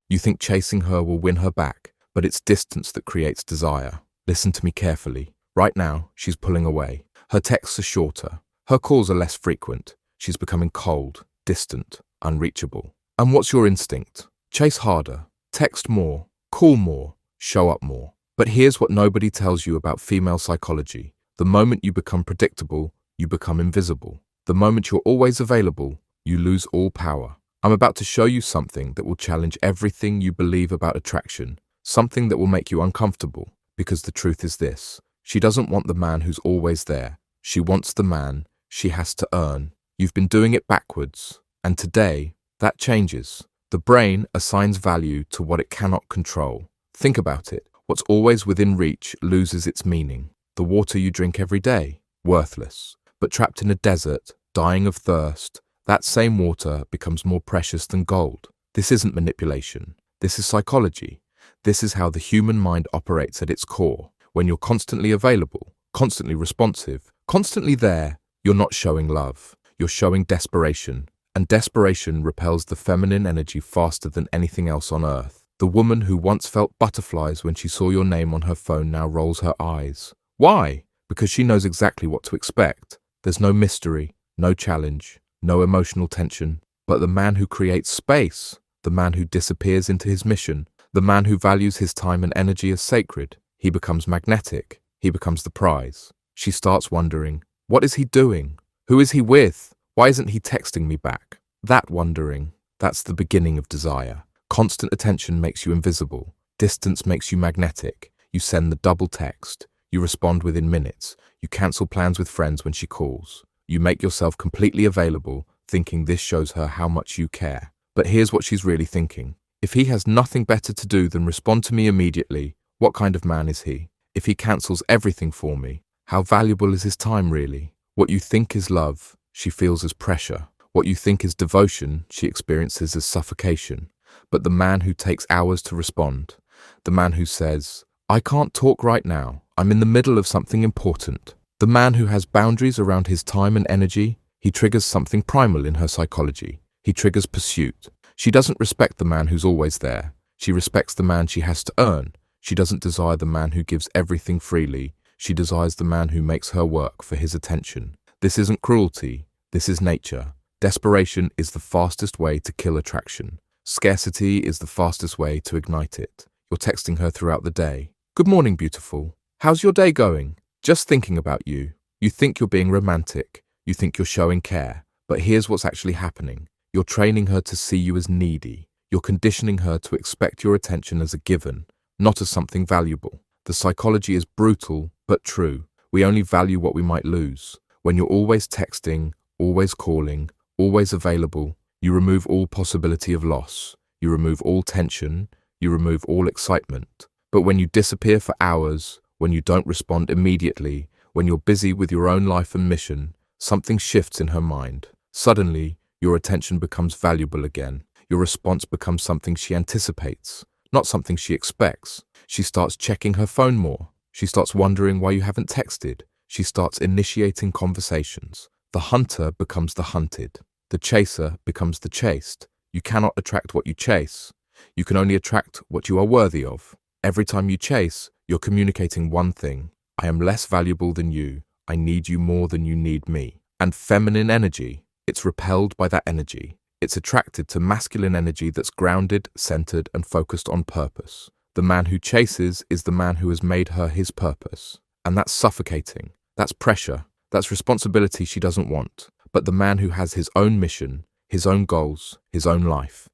You think chasing her will win her back, but it's distance that creates desire. Listen to me carefully. Right now, she's pulling away. Her texts are shorter. Her calls are less frequent. She's becoming cold, distant, unreachable. And what's your instinct? Chase harder, text more, call more, show up more. But here's what nobody tells you about female psychology. The moment you become predictable, you become invisible. The moment you're always available, you lose all power. I'm about to show you something that will challenge everything you believe about attraction, something that will make you uncomfortable, because the truth is this. She doesn't want the man who's always there. She wants the man she has to earn. You've been doing it backwards, and today, that changes. The brain assigns value to what it cannot control. Think about it. What's always within reach loses its meaning. The water you drink every day, worthless. But trapped in a desert, dying of thirst, that same water becomes more precious than gold. This isn't manipulation. This is psychology. This is how the human mind operates at its core. When you're constantly available, constantly responsive, constantly there, you're not showing love. You're showing desperation. And desperation repels the feminine energy faster than anything else on earth. The woman who once felt butterflies when she saw your name on her phone now rolls her eyes. Why? Because she knows exactly what to expect. There's no mystery, no challenge, no emotional tension. But the man who creates space, the man who disappears into his mission, the man who values his time and energy as sacred, he becomes magnetic. He becomes the prize. She starts wondering, what is he doing? Who is he with? Why isn't he texting me back? That wondering, that's the beginning of desire. Constant attention makes you invisible. Distance makes you magnetic. You send the double text. You respond within minutes. You cancel plans with friends when she calls. You make yourself completely available, thinking this shows her how much you care. But here's what she's really thinking. If he has nothing better to do than respond to me immediately, what kind of man is he? If he cancels everything for me, how valuable is his time really? What you think is love, she feels as pressure. What you think is devotion, she experiences as suffocation. But the man who takes hours to respond, the man who says, I can't talk right now, I'm in the middle of something important. The man who has boundaries around his time and energy, he triggers something primal in her psychology. He triggers pursuit. She doesn't respect the man who's always there. She respects the man she has to earn. She doesn't desire the man who gives everything freely. She desires the man who makes her work for his attention. This isn't cruelty. This is nature. Desperation is the fastest way to kill attraction. Scarcity is the fastest way to ignite it. You're texting her throughout the day. Good morning, beautiful. How's your day going? Just thinking about you. You think you're being romantic. You think you're showing care. But here's what's actually happening. You're training her to see you as needy. You're conditioning her to expect your attention as a given, not as something valuable. The psychology is brutal, but true. We only value what we might lose. When you're always texting, always calling, always available, you remove all possibility of loss. You remove all tension. You remove all excitement. But when you disappear for hours, when you don't respond immediately, when you're busy with your own life and mission, something shifts in her mind. Suddenly, your attention becomes valuable again. Your response becomes something she anticipates, not something she expects. She starts checking her phone more. She starts wondering why you haven't texted. She starts initiating conversations. The hunter becomes the hunted. The chaser becomes the chased. You cannot attract what you chase. You can only attract what you are worthy of. Every time you chase, you're communicating one thing. I am less valuable than you. I need you more than you need me. And feminine energy, it's repelled by that energy. It's attracted to masculine energy that's grounded, centered, and focused on purpose. The man who chases is the man who has made her his purpose. And that's suffocating. That's pressure. That's responsibility she doesn't want. But the man who has his own mission, his own goals, his own life,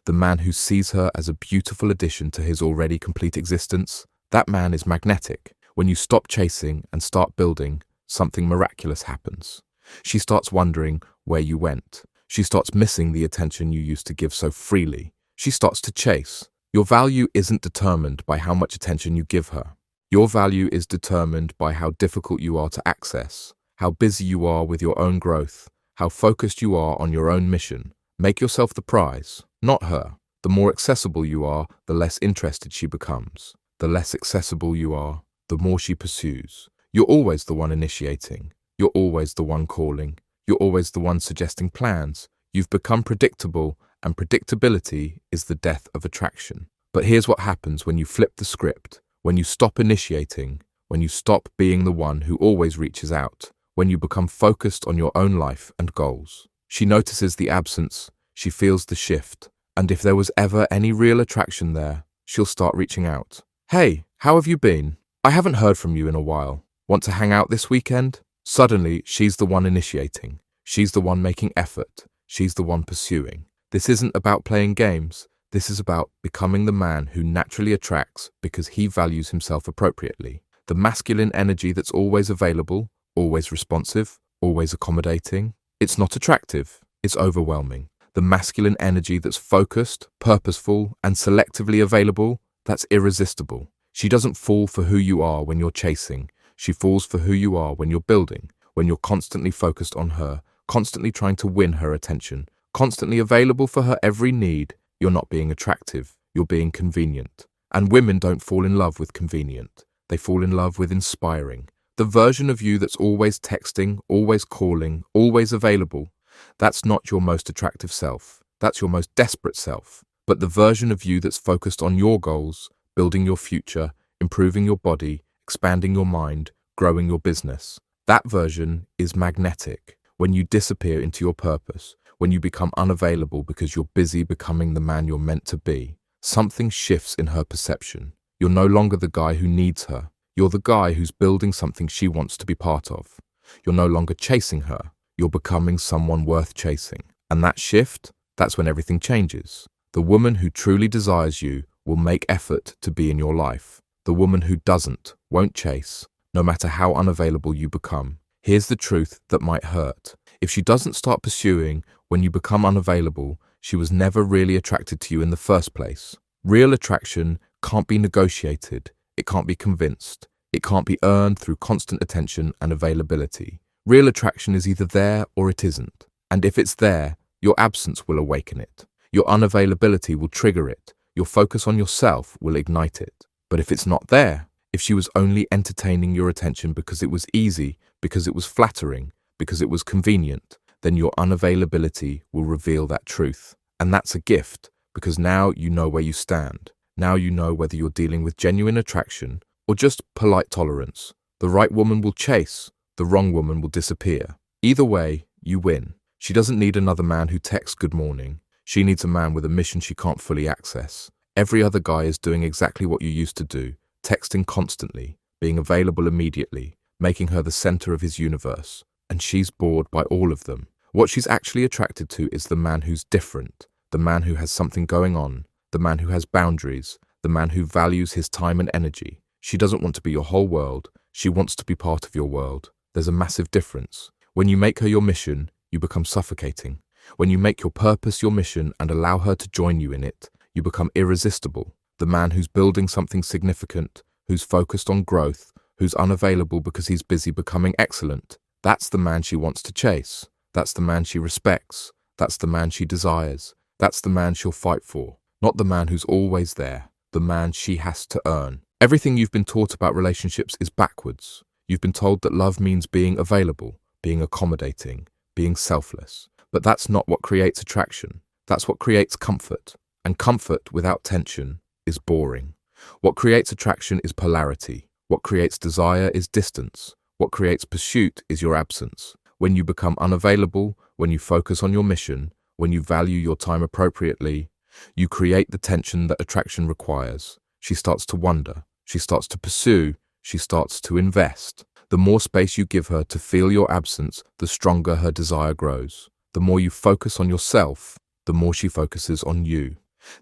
the man who sees her as a beautiful addition to his already complete existence, that man is magnetic. When you stop chasing and start building, something miraculous happens. She starts wondering where you went. She starts missing the attention you used to give so freely. She starts to chase. Your value isn't determined by how much attention you give her. Your value is determined by how difficult you are to access, how busy you are with your own growth, how focused you are on your own mission. Make yourself the prize, not her. The more accessible you are, the less interested she becomes. The less accessible you are, the more she pursues. You're always the one initiating. You're always the one calling. You're always the one suggesting plans. You've become predictable, and predictability is the death of attraction. But here's what happens when you flip the script, when you stop initiating, when you stop being the one who always reaches out, when you become focused on your own life and goals. She notices the absence, she feels the shift, and if there was ever any real attraction there, she'll start reaching out. Hey, how have you been? I haven't heard from you in a while. Want to hang out this weekend? Suddenly, she's the one initiating. She's the one making effort. She's the one pursuing. This isn't about playing games. This is about becoming the man who naturally attracts because he values himself appropriately. The masculine energy that's always available, always responsive, always accommodating. It's not attractive, it's overwhelming. The masculine energy that's focused, purposeful, and selectively available, that's irresistible. She doesn't fall for who you are when you're chasing. She falls for who you are when you're building, when you're constantly focused on her, constantly trying to win her attention, constantly available for her every need. You're not being attractive, you're being convenient. And women don't fall in love with convenient. They fall in love with inspiring. The version of you that's always texting, always calling, always available, that's not your most attractive self. That's your most desperate self. But the version of you that's focused on your goals, building your future, improving your body, expanding your mind, growing your business, that version is magnetic. When you disappear into your purpose, when you become unavailable because you're busy becoming the man you're meant to be, something shifts in her perception. You're no longer the guy who needs her. You're the guy who's building something she wants to be part of. You're no longer chasing her. You're becoming someone worth chasing. And that shift, that's when everything changes. The woman who truly desires you will make effort to be in your life. The woman who doesn't, won't chase, no matter how unavailable you become. Here's the truth that might hurt. If she doesn't start pursuing when you become unavailable, she was never really attracted to you in the first place. Real attraction can't be negotiated. It can't be convinced. It can't be earned through constant attention and availability. Real attraction is either there or it isn't. And if it's there, your absence will awaken it. Your unavailability will trigger it. Your focus on yourself will ignite it. But if it's not there, if she was only entertaining your attention because it was easy, because it was flattering, because it was convenient, then your unavailability will reveal that truth. And that's a gift, because now you know where you stand. Now you know whether you're dealing with genuine attraction or just polite tolerance. The right woman will chase, the wrong woman will disappear. Either way, you win. She doesn't need another man who texts good morning. She needs a man with a mission she can't fully access. Every other guy is doing exactly what you used to do, texting constantly, being available immediately, making her the center of his universe. And she's bored by all of them. What she's actually attracted to is the man who's different, the man who has something going on, the man who has boundaries, the man who values his time and energy. She doesn't want to be your whole world. She wants to be part of your world. There's a massive difference. When you make her your mission, you become suffocating. When you make your purpose your mission and allow her to join you in it, you become irresistible. The man who's building something significant, who's focused on growth, who's unavailable because he's busy becoming excellent, that's the man she wants to chase. That's the man she respects. That's the man she desires. That's the man she'll fight for. Not the man who's always there, the man she has to earn. Everything you've been taught about relationships is backwards. You've been told that love means being available, being accommodating, being selfless. But that's not what creates attraction. That's what creates comfort. And comfort without tension is boring. What creates attraction is polarity. What creates desire is distance. What creates pursuit is your absence. When you become unavailable, when you focus on your mission, when you value your time appropriately, you create the tension that attraction requires. She starts to wonder. She starts to pursue. She starts to invest. The more space you give her to feel your absence, the stronger her desire grows. The more you focus on yourself, the more she focuses on you.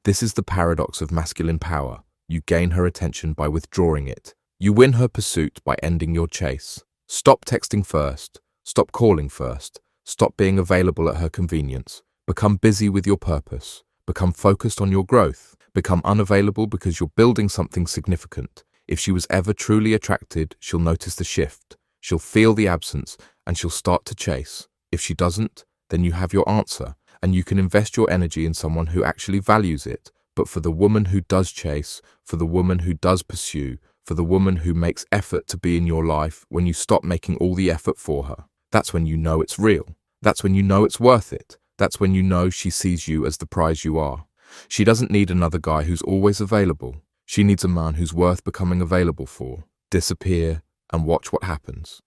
This is the paradox of masculine power. You gain her attention by withdrawing it. You win her pursuit by ending your chase. Stop texting first. Stop calling first. Stop being available at her convenience. Become busy with your purpose. Become focused on your growth. Become unavailable because you're building something significant. If she was ever truly attracted, she'll notice the shift. She'll feel the absence and she'll start to chase. If she doesn't, then you have your answer and you can invest your energy in someone who actually values it. But for the woman who does chase, for the woman who does pursue, for the woman who makes effort to be in your life, when you stop making all the effort for her, that's when you know it's real. That's when you know it's worth it. That's when you know she sees you as the prize you are. She doesn't need another guy who's always available. She needs a man who's worth becoming available for. Disappear and watch what happens.